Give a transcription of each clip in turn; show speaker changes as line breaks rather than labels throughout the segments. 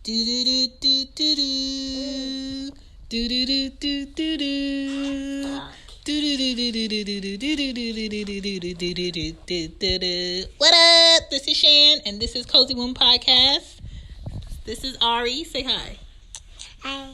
Do do do do do do. Do do do do do do. What up? This is Shan, and this is Cozy Womb Podcast. This is Ari. Say hi.
Hi.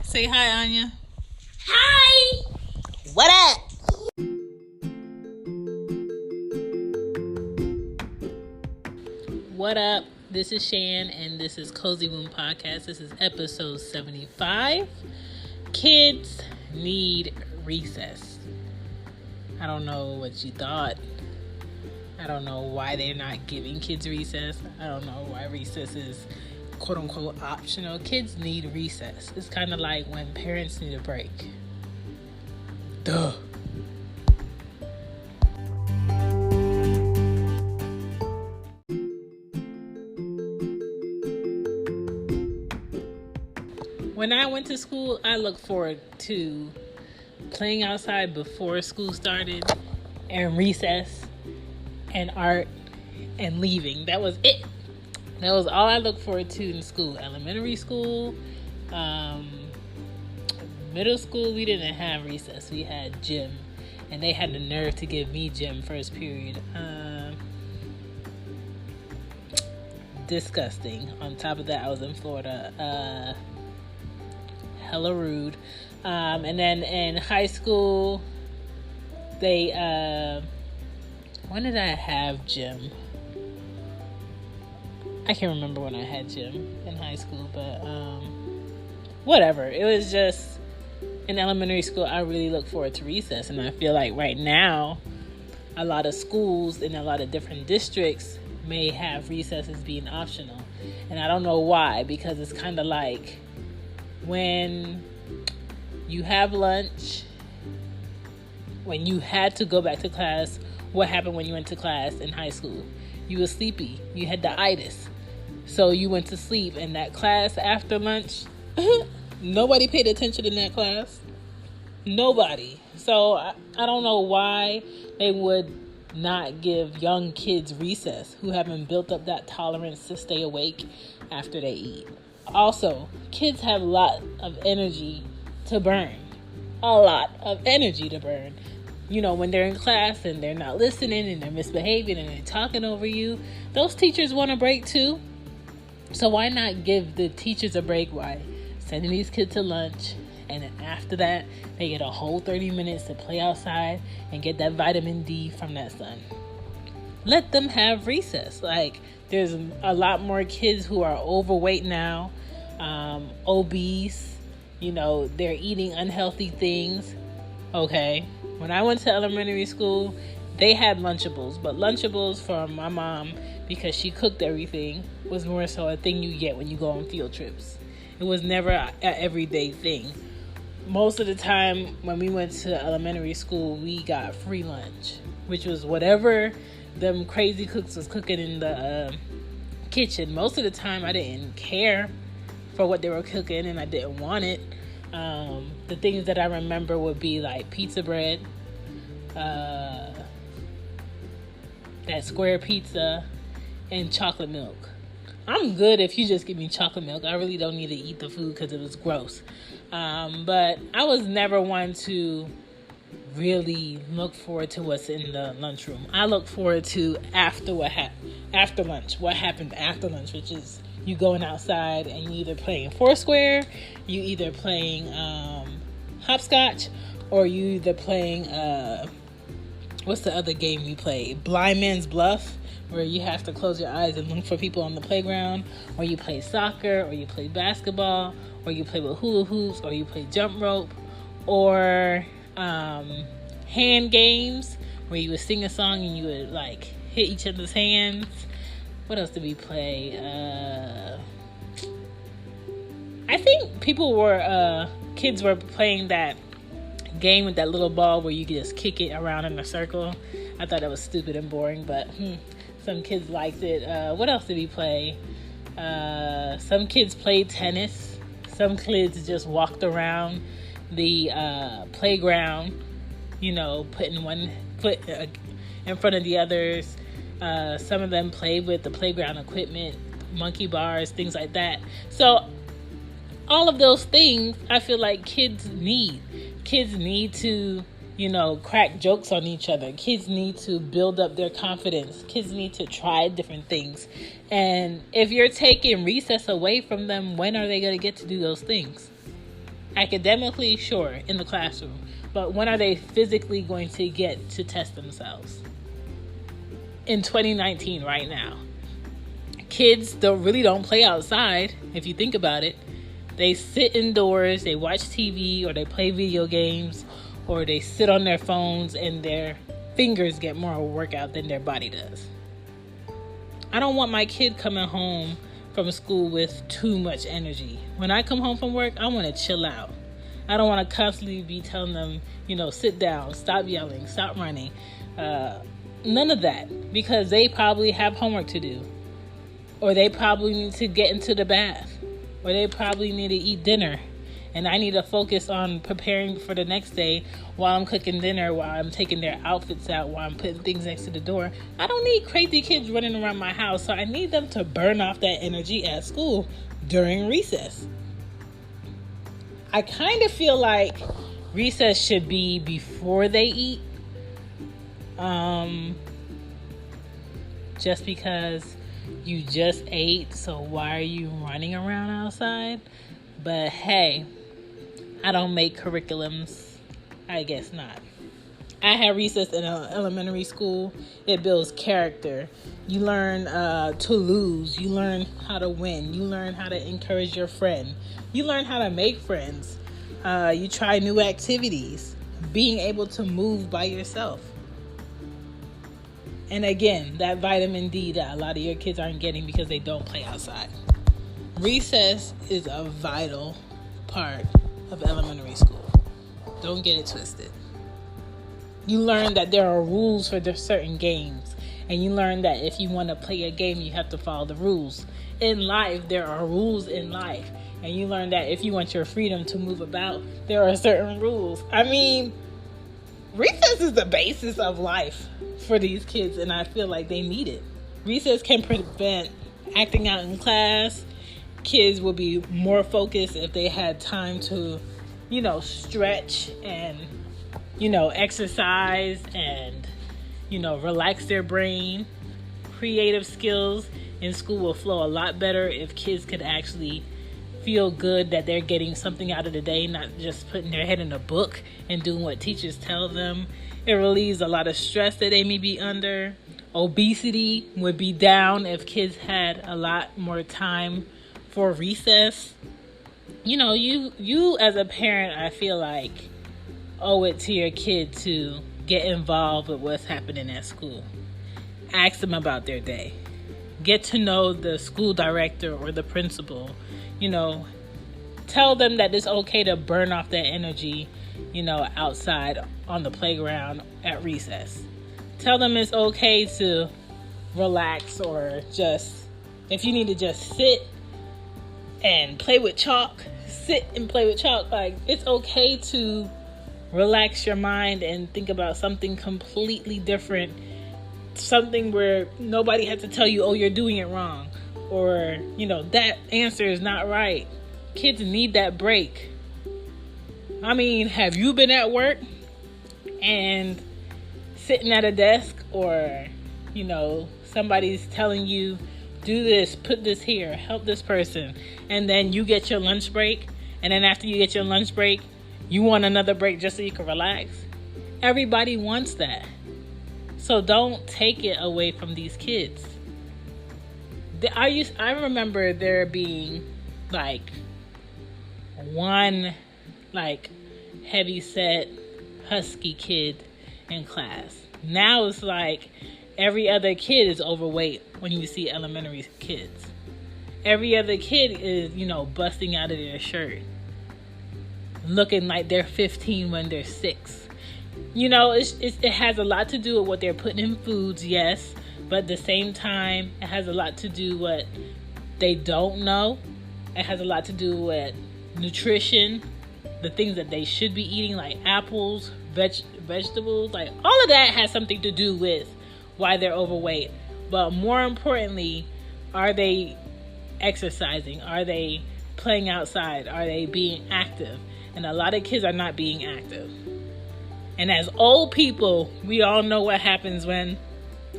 Say hi, Anya.
Hi.
What up? What up? This is Shan, and this is Cozy Womb Podcast. This is episode 75. Kids need recess. I don't know what you thought. I don't know why they're not giving kids recess. I don't know why recess is quote unquote optional. Kids need recess. It's kind of like when parents need a break. Duh. When I went to school, I looked forward to playing outside before school started, and recess, and art, and leaving. That was it. That was all I looked forward to in school. Elementary school, middle school, we didn't have recess. We had gym, and they had the nerve to give me gym first period. Disgusting. On top of that, I was in Florida. Hella rude. And then in high school, they when did I have gym? I can't remember when I had gym in high school, but whatever. It was just in elementary school, I really look forward to recess, and I feel like right now a lot of schools in a lot of different districts may have recesses being optional, and I don't know why, because it's kind of like when you have lunch, when you had to go back to class. What happened when you went to class in high school? You were sleepy. You had the itis. So you went to sleep, and that class after lunch, nobody paid attention in that class. Nobody. So I don't know why they would not give young kids recess who haven't built up that tolerance to stay awake after they eat. Also, kids have a lot of energy to burn. A lot of energy to burn. You know, when they're in class and they're not listening and they're misbehaving and they're talking over you, those teachers want a break too. So why not give the teachers a break by sending these kids to lunch, and then after that, they get a whole 30 minutes to play outside and get that vitamin D from that sun. Let them have recess. Like, there's a lot more kids who are overweight now, obese, you know, they're eating unhealthy things. Okay. When I went to elementary school, they had Lunchables, but Lunchables from my mom, because she cooked everything, was more so a thing you get when you go on field trips. It was never an everyday thing. Most of the time when we went to elementary school, we got free lunch, which was whatever them crazy cooks was cooking in the kitchen. Most of the time I didn't care for what they were cooking, and I didn't want it. The things that I remember would be like pizza bread, that square pizza, and chocolate milk. I'm good if you just give me chocolate milk. I really don't need to eat the food because it was gross. But I was never one to really look forward to what's in the lunchroom. I look forward to after lunch. What happened after lunch, which is you going outside and you either playing Foursquare, you either playing hopscotch, or you either playing what's the other game you play? Blind Man's Bluff, where you have to close your eyes and look for people on the playground, or you play soccer, or you play basketball, or you play with hula hoops, or you play jump rope, or hand games where you would sing a song and you would like hit each other's hands. What else did we play? I think kids were playing that game with that little ball where you could just kick it around in a circle. I thought that was stupid and boring, but some kids liked it. What else did we play? Some kids played tennis. Some kids just walked around the playground, you know, putting one foot in front of the others. Some of them played with the playground equipment, monkey bars, things like that. So all of those things I feel like kids need. Kids need to, crack jokes on each other. Kids need to build up their confidence. Kids need to try different things. And if you're taking recess away from them, when are they going to get to do those things? Academically, sure, in the classroom. But when are they physically going to get to test themselves? In 2019, right now. Kids don't play outside, if you think about it. They sit indoors, they watch TV, or they play video games, or they sit on their phones, and their fingers get more workout than their body does. I don't want my kid coming home from school with too much energy. When I come home from work, I want to chill out. I don't want to constantly be telling them, sit down, stop yelling, stop running. None of that, because they probably have homework to do, or they probably need to get into the bath, or they probably need to eat dinner. And I need to focus on preparing for the next day while I'm cooking dinner, while I'm taking their outfits out, while I'm putting things next to the door. I don't need crazy kids running around my house, so I need them to burn off that energy at school during recess. I kind of feel like recess should be before they eat. Just because you just ate, so why are you running around outside? But hey, I don't make curriculums. I guess not. I had recess in elementary school. It builds character. You learn to lose. You learn how to win. You learn how to encourage your friend. You learn how to make friends. You try new activities. Being able to move by yourself. And again, that vitamin D that a lot of your kids aren't getting because they don't play outside. Recess is a vital part of elementary school. Don't get it twisted. You learn that there are rules for certain games. And you learn that if you want to play a game, you have to follow the rules. In life, there are rules in life. And you learn that if you want your freedom to move about, there are certain rules. I mean, recess is the basis of life for these kids, and I feel like they need it. Recess can prevent acting out in class. Kids will be more focused if they had time to, stretch and, exercise and, relax their brain. Creative skills in school will flow a lot better if kids could actually feel good that they're getting something out of the day, not just putting their head in a book and doing what teachers tell them. It relieves a lot of stress that they may be under. Obesity would be down if kids had a lot more time for recess. You as a parent, I feel like, owe it to your kid to get involved with what's happening at school. Ask them about their day. Get to know the school director or the principal. Tell them that it's okay to burn off that energy, outside on the playground at recess. Tell them it's okay to relax, or if you need to just sit and play with chalk, sit and play with chalk. Like, it's okay to relax your mind and think about something completely different. Something where nobody had to tell you, oh, you're doing it wrong. Or, that answer is not right. Kids need that break. I mean, have you been at work and sitting at a desk, or, somebody's telling you, do this, put this here, help this person, and then you get your lunch break, and then after you get your lunch break, you want another break just so you can relax? Everybody wants that. So don't take it away from these kids. I remember there being one heavy set husky kid in class. Now it's like every other kid is overweight when you see elementary kids. Every other kid is, busting out of their shirt, looking like they're 15 when they're 6. It has a lot to do with what they're putting in foods, yes. But at the same time, it has a lot to do with what they don't know. It has a lot to do with nutrition, the things that they should be eating, like apples, vegetables. Like, all of that has something to do with why they're overweight. But more importantly, are they exercising? Are they playing outside? Are they being active? And a lot of kids are not being active. And as old people, we all know what happens when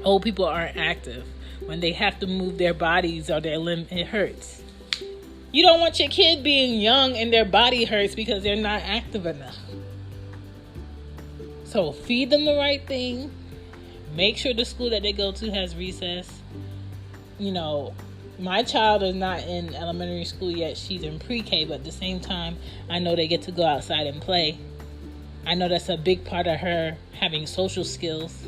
old people aren't active. When they have to move their bodies or their limb, it hurts. You don't want your kid being young and their body hurts because they're not active enough. So feed them the right thing. Make sure the school that they go to has recess. You know, my child is not in elementary school yet. She's in pre-K, but at the same time, I know they get to go outside and play. I know that's a big part of her having social skills.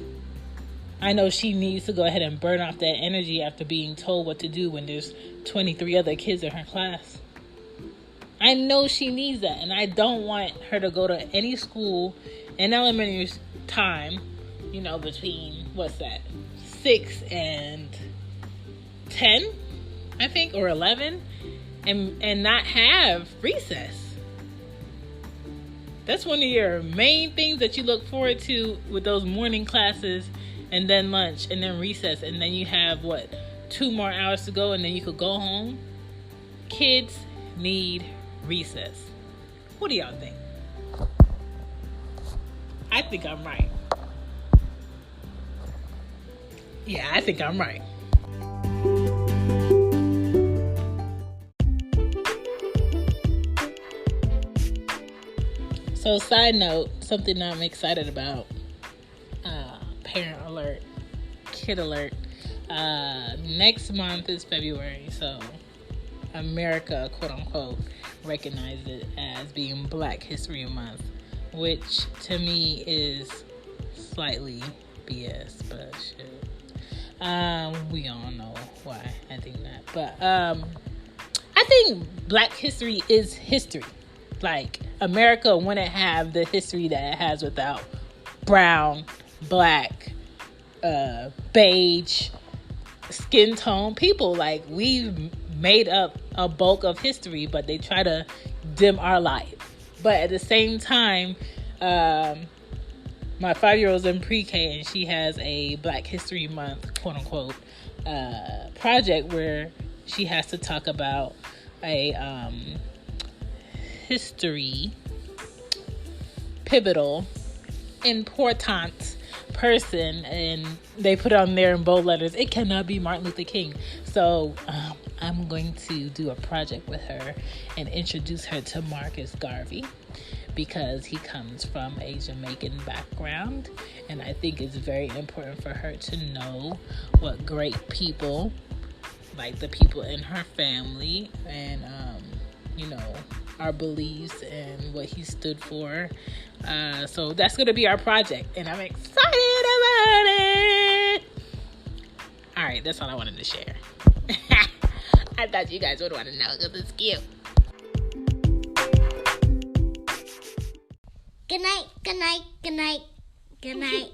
I know she needs to go ahead and burn off that energy after being told what to do when there's 23 other kids in her class. I know she needs that, and I don't want her to go to any school in elementary time, between, 6 and 10, I think, or 11, and not have recess. That's one of your main things that you look forward to with those morning classes, and then lunch, and then recess, and then you have 2 more hours to go, and then you could go home. Kids need recess. What do y'all think? I think I'm right. Yeah, I think I'm right. So, side note, something I'm excited about. Parent alert, kid alert. Next month is February, so America, quote unquote, recognized it as being Black History Month, which to me is slightly BS, but shit. We all know why I think that. But I think Black history is history. Like, America wouldn't have the history that it has without brown, black, beige, skin tone people. Like, we've made up a bulk of history, but they try to dim our light. But at the same time, my 5-year-old's in pre-K, and she has a Black History Month, quote unquote, project where she has to talk about a history pivotal, important person, and they put on there in bold letters, it cannot be Martin Luther King. So I'm going to do a project with her and introduce her to Marcus Garvey, because he comes from a Jamaican background, and I think it's very important for her to know what great people, like the people in her family, and our beliefs and what he stood for. So that's going to be our project, and I'm excited about it. All right, that's all I wanted to share. I thought you guys would want to know because it's cute.
Good night, good night, good night, good night.